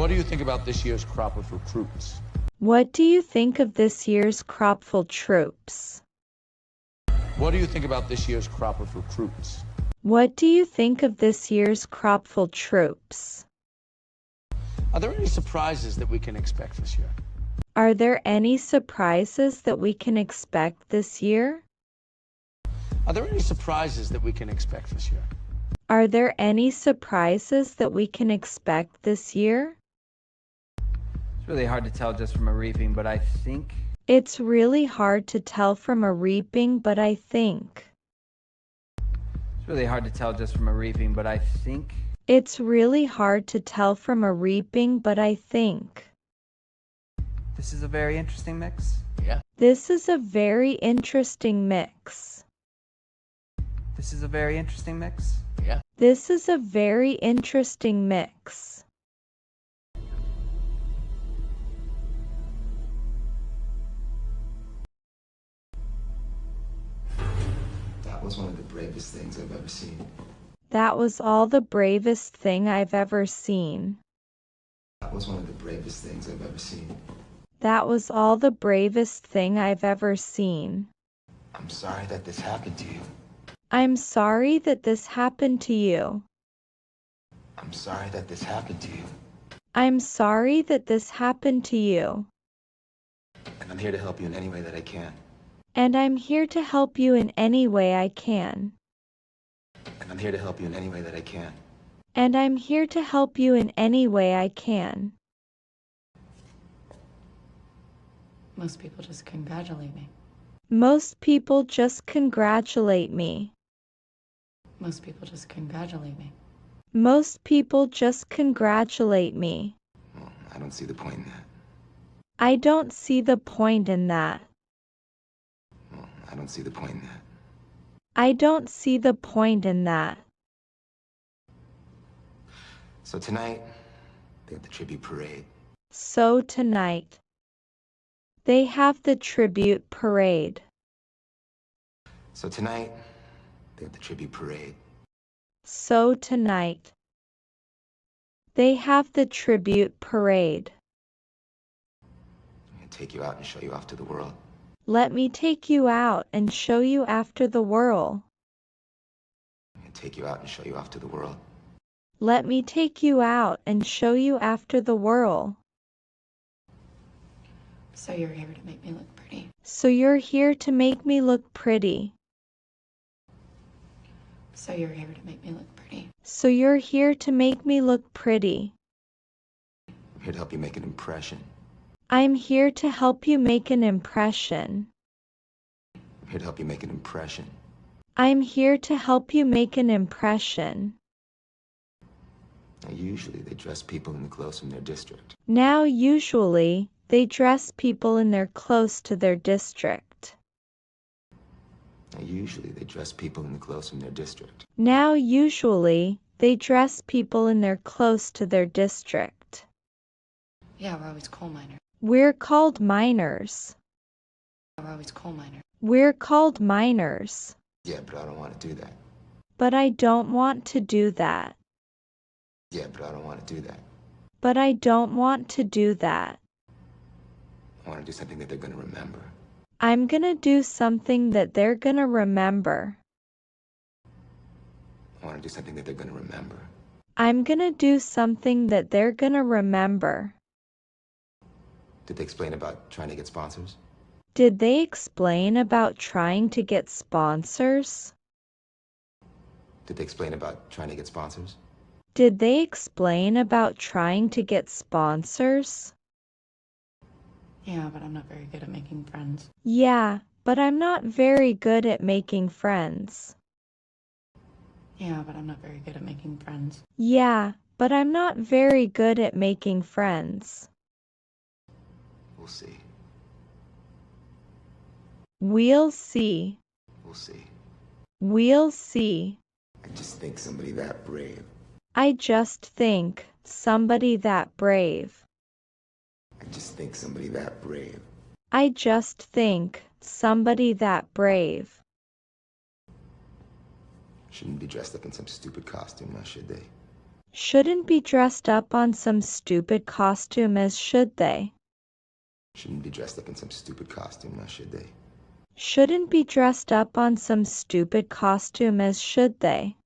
What do you think about this year's crop of recruits? What do you think of this year's cropful troops? What do you think about this year's crop of recruits? What do you think of this year's cropful troops? Are there any surprises that we can expect this year? Are there any surprises that we can expect this year? Are there any surprises that we can expect this year? Are there any surprises that we can expect this year? It's really hard to tell just from a reaping, but I think... It's really hard to tell from a reaping, but I think... It's really hard to tell just from a reaping, but I think... It's really hard to tell from a reaping, but I think... This is a very interesting mix. Yeah. This is a very interesting mix. This is a very interesting mix. Yeah. This is a very interesting mix. That was one of the bravest things I've ever seen. That was all the bravest thing I've ever seen. That was one of the bravest things I've ever seen. That was all the bravest thing I've ever seen. I'm sorry that this happened to you. I'm sorry that this happened to you. I'm sorry that this happened to you. I'm sorry that this happened to you. And I'm here to help you in any way that I can. And I'm here to help you in any way I can. And I'm here to help you in any way that I can. And I'm here to help you in any way I can. Most people just congratulate me. Most people just congratulate me. Most people just congratulate me. Most people just congratulate me. Well, I don't see the point in that. I don't see the point in that. Well, I don't see the point in that. I don't see the point in that. So tonight, they have the tribute parade. So tonight, they have the tribute parade. So tonight, they have the tribute parade. So tonight, they have the tribute parade. I'm gonna take you out and show you off to the world. Let me take you out and show you after the world. I'm gonna take you out and show you off to the world. Let me take you out and show you after the world. So you're here to make me look pretty. So you're here to make me look pretty. So you're here to make me look pretty. So you're here to make me look pretty. I'm here to help you make an impression. I'm here to help you make an impression. I'm here to help you make an impression. I'm here to help you make an impression. Now, usually they dress people in the clothes from their district. Now usually, they dress people in their close to their district. Now, usually they dress people in the clothes from their district. Now usually, they dress people in their close to their district. Yeah, we're always coal miners. We're called miners. We're always coal miners. We're called miners. Yeah, but I don't want to do that. But I don't want to do that. Yeah, but I don't want to do that. But I don't want to do that. I want to do something that they're going to remember. I'm gonna do something that they're gonna remember. I want to do something that they're going to remember. I'm gonna do something that they're gonna remember. Did they explain about trying to get sponsors? Did they explain about trying to get sponsors? Did they explain about trying to get sponsors? Did they explain about trying to get sponsors? Yeah, but I'm not very good at making friends. Yeah, but I'm not very good at making friends. Yeah, but I'm not very good at making friends. Yeah, but I'm not very good at making friends. We'll see. We'll see. We'll see. We'll see. I just think somebody that brave. I just think somebody that brave. I just think somebody that brave. I just think somebody that brave. Shouldn't be dressed up in some stupid costume, now should they? Shouldn't be dressed up on some stupid costume as should they? Shouldn't be dressed up in some stupid costume, now should they? Shouldn't be dressed up on some stupid costume as should they?